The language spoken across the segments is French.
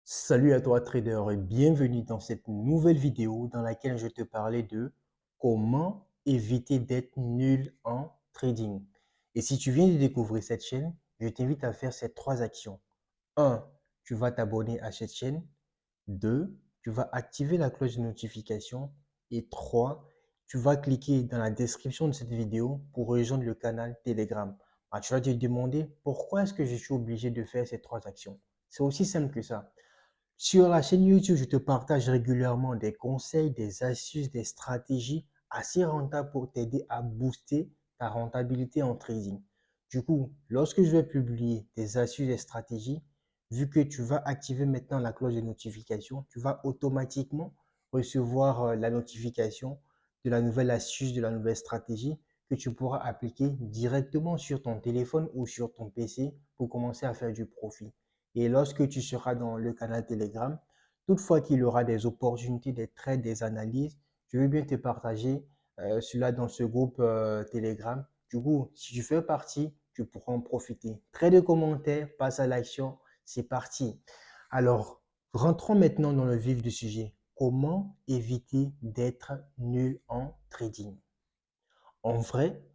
Salut à toi trader et bienvenue dans cette nouvelle vidéo dans laquelle je te parlais de comment éviter d'être nul en trading. Et si tu viens de découvrir cette chaîne, je t'invite à faire ces trois actions. Un, tu vas t'abonner à cette chaîne. 2, tu vas activer la cloche de notification. Et 3, tu vas cliquer dans la description de cette vidéo pour rejoindre le canal Telegram. Tu vas te demander pourquoi est-ce que je suis obligé de faire ces trois actions. C'est aussi simple que ça. Sur la chaîne YouTube, je te partage régulièrement des conseils, des astuces, des stratégies assez rentables pour t'aider à booster ta rentabilité en trading. Du coup, lorsque je vais publier des astuces et stratégies, vu que tu vas activer maintenant la cloche de notification, tu vas automatiquement recevoir la notification de la nouvelle astuce, de la nouvelle stratégie que tu pourras appliquer directement sur ton téléphone ou sur ton PC pour commencer à faire du profit. Et lorsque tu seras dans le canal Telegram, toutefois qu'il y aura des opportunités, des trades, des analyses, je vais bien te partager cela dans ce groupe Telegram. Du coup, si tu fais partie, tu pourras en profiter. Trade de commentaires, passe à l'action, c'est parti. Alors, rentrons maintenant dans le vif du sujet. Comment éviter d'être nul en trading? En vrai,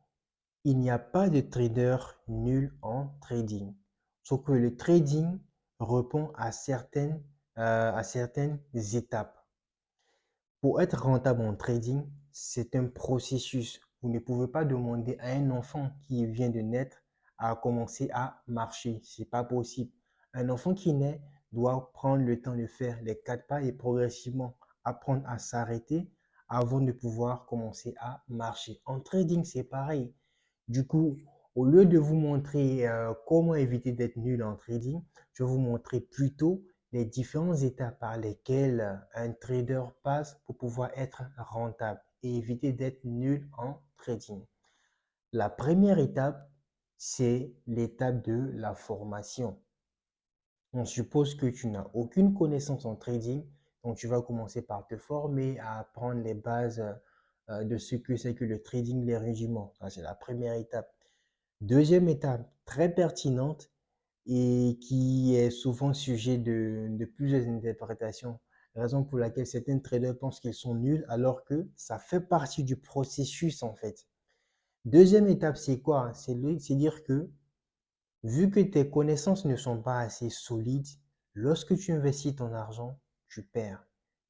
il n'y a pas de trader nul en trading. Sauf que le trading répond à certaines étapes. Pour être rentable en trading, c'est un processus. Vous ne pouvez pas demander à un enfant qui vient de naître à commencer à marcher. C'est pas possible. Un enfant qui naît doit prendre le temps de faire les quatre pas et progressivement apprendre à s'arrêter avant de pouvoir commencer à marcher. En trading, c'est pareil. Du coup, au lieu de vous montrer comment éviter d'être nul en trading, je vais vous montrer plutôt les différentes étapes par lesquelles un trader passe pour pouvoir être rentable et éviter d'être nul en trading. La première étape, c'est l'étape de la formation. On suppose que tu n'as aucune connaissance en trading, donc tu vas commencer par te former à apprendre les bases de ce que c'est que le trading, les rudiments. Ça, c'est la première étape. Deuxième étape très pertinente et qui est souvent sujet de plusieurs interprétations, raison pour laquelle certains traders pensent qu'ils sont nuls alors que ça fait partie du processus en fait. Deuxième étape, c'est quoi? C'est dire que vu que tes connaissances ne sont pas assez solides, lorsque tu investis ton argent, tu perds.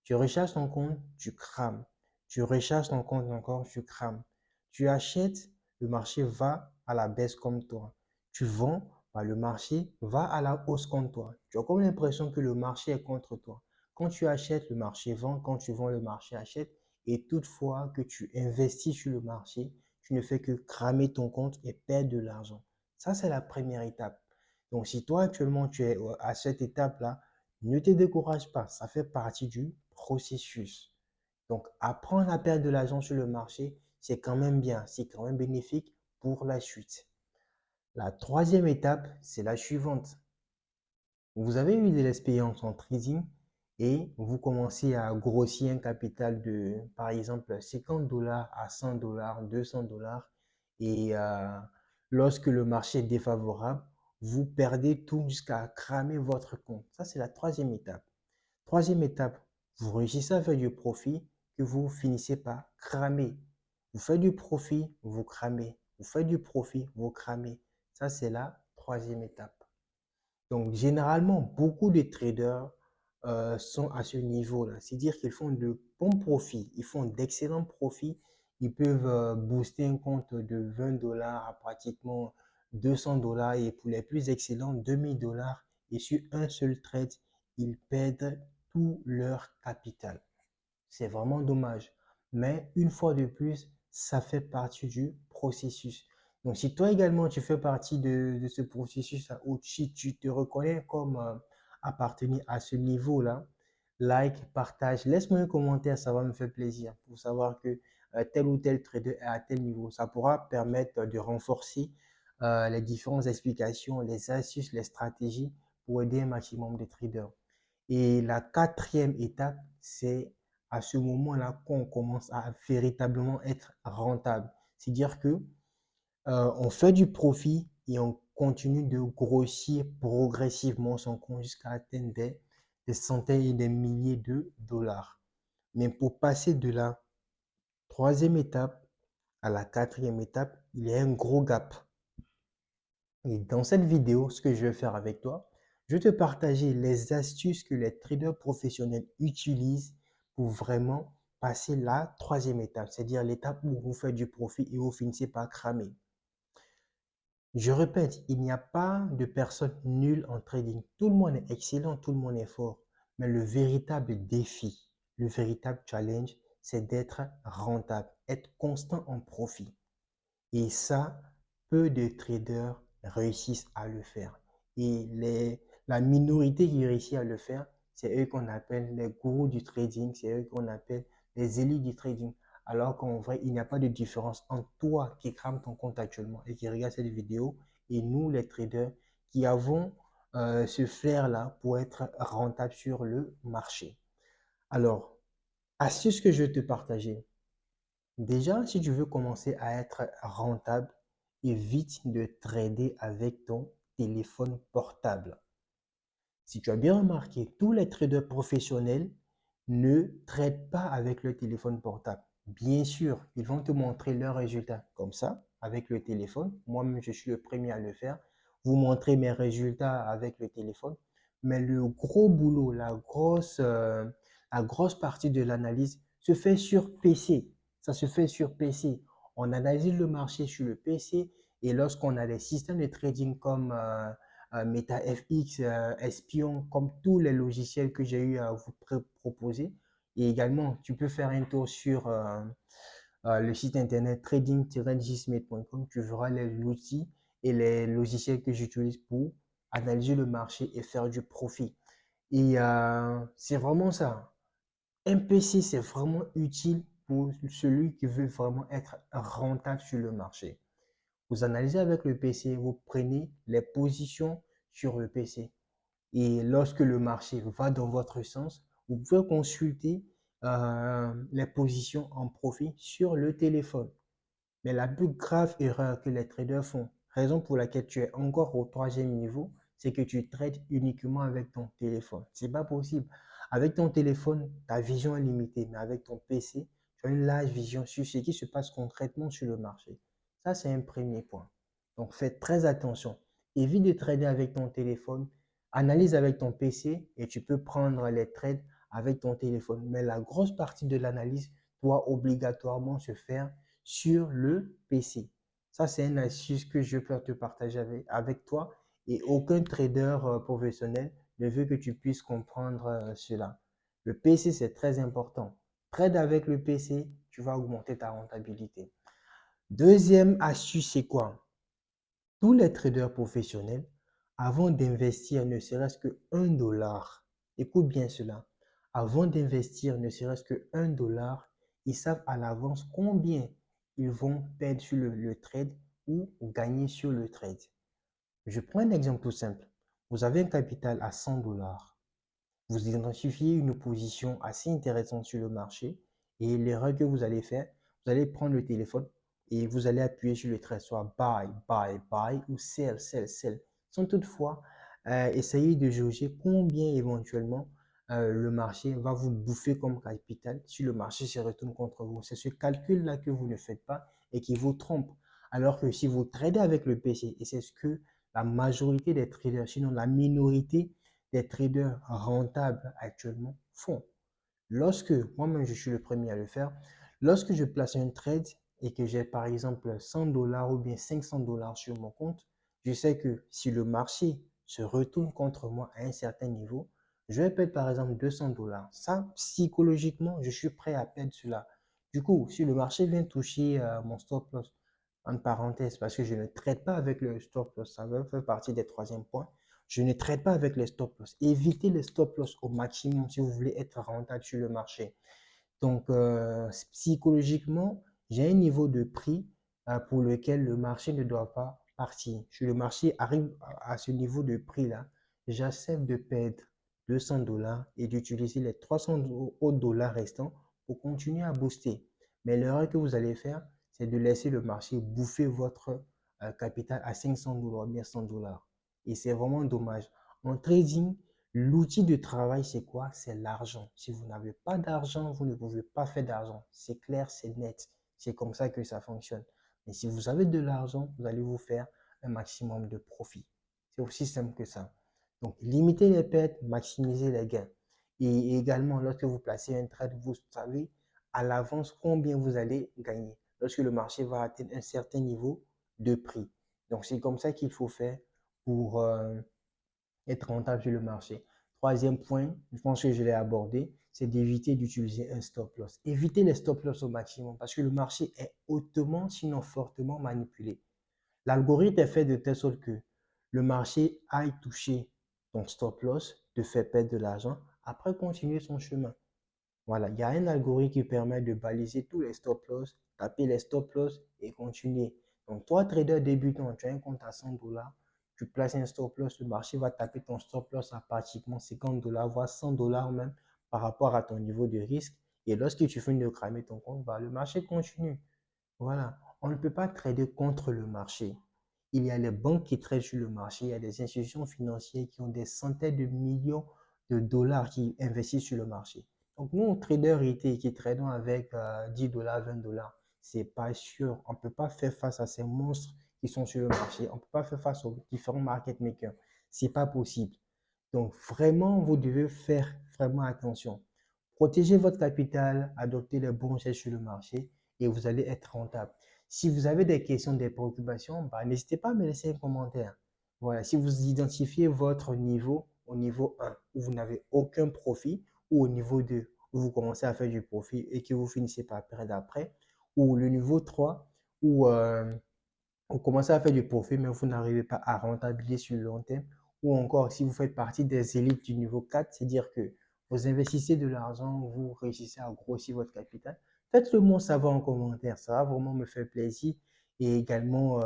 Tu recharges ton compte, tu crames. Tu recharges ton compte encore, tu crames. Tu achètes, le marché va à la baisse comme toi. Tu vends, bah, le marché va à la hausse comme toi. Tu as comme l'impression que le marché est contre toi. Quand tu achètes, le marché vend. Quand tu vends, le marché achète. Et toutefois que tu investis sur le marché, tu ne fais que cramer ton compte et perdre de l'argent. Ça, c'est la première étape. Donc, si toi, actuellement, tu es à cette étape-là, ne te décourage pas. Ça fait partie du processus. Donc, apprendre à perdre de l'argent sur le marché, c'est quand même bien. C'est quand même bénéfique pour la suite. La troisième étape, c'est la suivante. Vous avez eu de l'expérience en trading et vous commencez à grossir un capital de, par exemple, 50 dollars à 100 dollars, 200 dollars. Et lorsque le marché est défavorable, vous perdez tout jusqu'à cramer votre compte. Ça, c'est la troisième étape. Troisième étape, vous réussissez à faire du profit que vous finissez par cramer. Vous faites du profit, vous cramez. Vous faites du profit, vous cramez. Ça, c'est la troisième étape. Donc, généralement, beaucoup de traders sont à ce niveau-là. C'est-à-dire qu'ils font de bons profits, ils font d'excellents profits. Ils peuvent booster un compte de 20 dollars à pratiquement 200 dollars et pour les plus excellents, 2000 dollars. Et sur un seul trade, ils perdent tout leur capital. C'est vraiment dommage. Mais une fois de plus, ça fait partie du processus. Donc, si toi également, tu fais partie de ce processus-là, ou si tu te reconnais comme appartenir à ce niveau-là, like, partage, laisse-moi un commentaire, ça va me faire plaisir pour savoir que tel ou tel trader est à tel niveau. Ça pourra permettre de renforcer les différentes explications, les astuces, les stratégies pour aider un maximum de traders. Et la quatrième étape, c'est à ce moment-là qu'on commence à véritablement être rentable. C'est-à-dire que on fait du profit et on continue de grossir progressivement son compte jusqu'à atteindre des centaines et des milliers de dollars. Mais pour passer de la troisième étape à la quatrième étape, il y a un gros gap. Et dans cette vidéo, ce que je vais faire avec toi, je vais te partager les astuces que les traders professionnels utilisent pour vraiment passer la troisième étape, c'est-à-dire l'étape où vous faites du profit et vous finissez par cramer. Je répète, il n'y a pas de personne nulle en trading. Tout le monde est excellent, tout le monde est fort. Mais le véritable défi, le véritable challenge, c'est d'être rentable, être constant en profit. Et ça, peu de traders réussissent à le faire. Et la minorité qui réussit à le faire, c'est eux qu'on appelle les gourous du trading, c'est eux qu'on appelle les élites du trading. Alors qu'en vrai, il n'y a pas de différence entre toi qui crame ton compte actuellement et qui regarde cette vidéo et nous, les traders, qui avons ce flair-là pour être rentable sur le marché. Alors, astuce que je vais te partager. Déjà, si tu veux commencer à être rentable, évite de trader avec ton téléphone portable. Si tu as bien remarqué, tous les traders professionnels ne traitent pas avec le téléphone portable. Bien sûr, ils vont te montrer leurs résultats comme ça, avec le téléphone. Moi-même, je suis le premier à le faire. Vous montrer mes résultats avec le téléphone. Mais le gros boulot, la grosse partie de l'analyse se fait sur PC. Ça se fait sur PC. On analyse le marché sur le PC et lorsqu'on a des systèmes de trading comme MetaFX, Espion, comme tous les logiciels que j'ai eu à vous proposer. Et également, tu peux faire un tour sur le site internet trading-gsmith.com. Tu verras les outils et les logiciels que j'utilise pour analyser le marché et faire du profit. Et c'est vraiment ça. Un PC, c'est vraiment utile pour celui qui veut vraiment être rentable sur le marché. Vous analysez avec le PC, vous prenez les positions sur le PC. Et lorsque le marché va dans votre sens, vous pouvez consulter les positions en profit sur le téléphone. Mais la plus grave erreur que les traders font, raison pour laquelle tu es encore au troisième niveau, c'est que tu trades uniquement avec ton téléphone. C'est pas possible. Avec ton téléphone, ta vision est limitée, mais avec ton PC, tu as une large vision sur ce qui se passe concrètement sur le marché. Ça, c'est un premier point. Donc, fais très attention. Évite de trader avec ton téléphone. Analyse avec ton PC et tu peux prendre les trades avec ton téléphone. Mais la grosse partie de l'analyse doit obligatoirement se faire sur le PC. Ça, c'est une astuce que je peux te partager avec toi et aucun trader professionnel ne veut que tu puisses comprendre cela. Le PC, c'est très important. Trade avec le PC, tu vas augmenter ta rentabilité. Deuxième astuce, c'est quoi? Tous les traders professionnels, avant d'investir ne serait-ce que $1, écoute bien cela, avant d'investir ne serait-ce que $1, ils savent à l'avance combien ils vont perdre sur le trade ou gagner sur le trade. Je prends un exemple tout simple. Vous avez un capital à $100. Vous identifiez une position assez intéressante sur le marché et l'erreur que vous allez faire, vous allez prendre le téléphone et vous allez appuyer sur le trait, soit buy, buy, buy ou sell, sell, sell. Sans toutefois essayer de jauger combien éventuellement le marché va vous bouffer comme capital si le marché se retourne contre vous. C'est ce calcul-là que vous ne faites pas et qui vous trompe. Alors que si vous tradez avec le PC, et c'est ce que la majorité des traders, sinon la minorité des traders rentables actuellement font. Lorsque, moi-même je suis le premier à le faire, lorsque je place un trade et que j'ai par exemple $100 ou bien $500 sur mon compte, je sais que si le marché se retourne contre moi à un certain niveau, je vais perdre par exemple $200. Ça, psychologiquement, je suis prêt à perdre cela. Du coup, si le marché vient toucher mon stop loss, en parenthèse, parce que je ne traite pas avec le stop loss, ça va faire partie des troisième points. Je ne traite pas avec les stop loss. Évitez les stop loss au maximum si vous voulez être rentable sur le marché. Donc, psychologiquement, j'ai un niveau de prix pour lequel le marché ne doit pas partir. Si le marché arrive à ce niveau de prix-là, j'accepte de perdre $200 et d'utiliser les 300 autres dollars restants pour continuer à booster. Mais l'erreur que vous allez faire, c'est de laisser le marché bouffer votre capital à $500 ou bien $100. Et c'est vraiment dommage. En trading, L'outil de travail, c'est quoi? C'est l'argent. Si vous n'avez pas d'argent, vous ne pouvez pas faire d'argent. C'est clair, c'est net. C'est comme ça que ça fonctionne. Mais si vous avez de l'argent, vous allez vous faire un maximum de profit. C'est aussi simple que ça. Donc, limitez les pertes, maximisez les gains. Et également, lorsque vous placez un trade, vous savez à l'avance combien vous allez gagner lorsque le marché va atteindre un certain niveau de prix. Donc, c'est comme ça qu'il faut faire pour être rentable sur le marché. Troisième point, je pense que je l'ai abordé, c'est d'éviter d'utiliser un stop loss. Évitez les stop loss au maximum parce que le marché est hautement, sinon fortement manipulé. L'algorithme est fait de telle sorte que le marché aille toucher ton stop loss, te fait perdre de l'argent, après continuer son chemin. Voilà, il y a un algorithme qui permet de baliser tous les stop loss, taper les stop loss et continuer. Donc, toi, trader débutant, tu as un compte à 100 $, tu places un stop loss, le marché va taper ton stop loss à pratiquement 50 $, voire 100 $ même par rapport à ton niveau de risque. Et lorsque tu finis de cramer ton compte, bah, le marché continue. Voilà, on ne peut pas trader contre le marché. Il y a les banques qui tradent sur le marché, il y a des institutions financières qui ont des centaines de millions de dollars qui investissent sur le marché. Donc nous, traders retail qui tradons avec 10 $, 20 $, c'est pas sûr. On ne peut pas faire face à ces monstres qui sont sur le marché. On ne peut pas faire face aux différents market makers. C'est pas possible. Donc vraiment, vous devez faire vraiment attention. Protégez votre capital, adoptez les bons gestes sur le marché et vous allez être rentable. Si vous avez des questions, des préoccupations, bah, n'hésitez pas à me laisser un commentaire. Voilà, si vous identifiez votre niveau au niveau 1 où vous n'avez aucun profit ou au niveau 2 où vous commencez à faire du profit et que vous finissez par perdre après, ou le niveau 3 où vous commencez à faire du profit, mais vous n'arrivez pas à rentabiliser sur le long terme. Ou encore, si vous faites partie des élites du niveau 4, c'est-à-dire que vous investissez de l'argent, vous réussissez à grossir votre capital, faites-le moi savoir en commentaire. Ça va vraiment me faire plaisir et également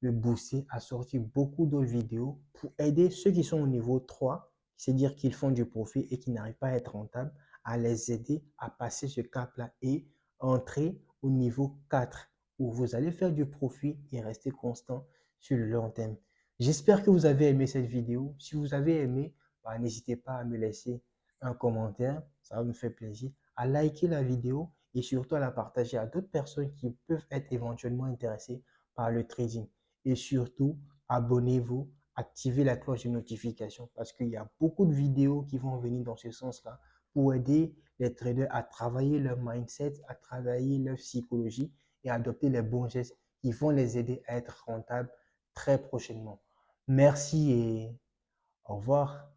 me booster à sortir beaucoup d'autres vidéos pour aider ceux qui sont au niveau 3, c'est-à-dire qu'ils font du profit et qui n'arrivent pas à être rentables, à les aider à passer ce cap-là et entrer au niveau 4 où vous allez faire du profit et rester constant sur le long terme. J'espère que vous avez aimé cette vidéo. Si vous avez aimé, bah, n'hésitez pas à me laisser un commentaire, ça va me faire plaisir, à liker la vidéo et surtout à la partager à d'autres personnes qui peuvent être éventuellement intéressées par le trading. Et surtout, abonnez-vous, activez la cloche de notification parce qu'il y a beaucoup de vidéos qui vont venir dans ce sens-là pour aider les traders à travailler leur mindset, à travailler leur psychologie et adopter les bons gestes qui vont les aider à être rentables très prochainement. Merci et au revoir.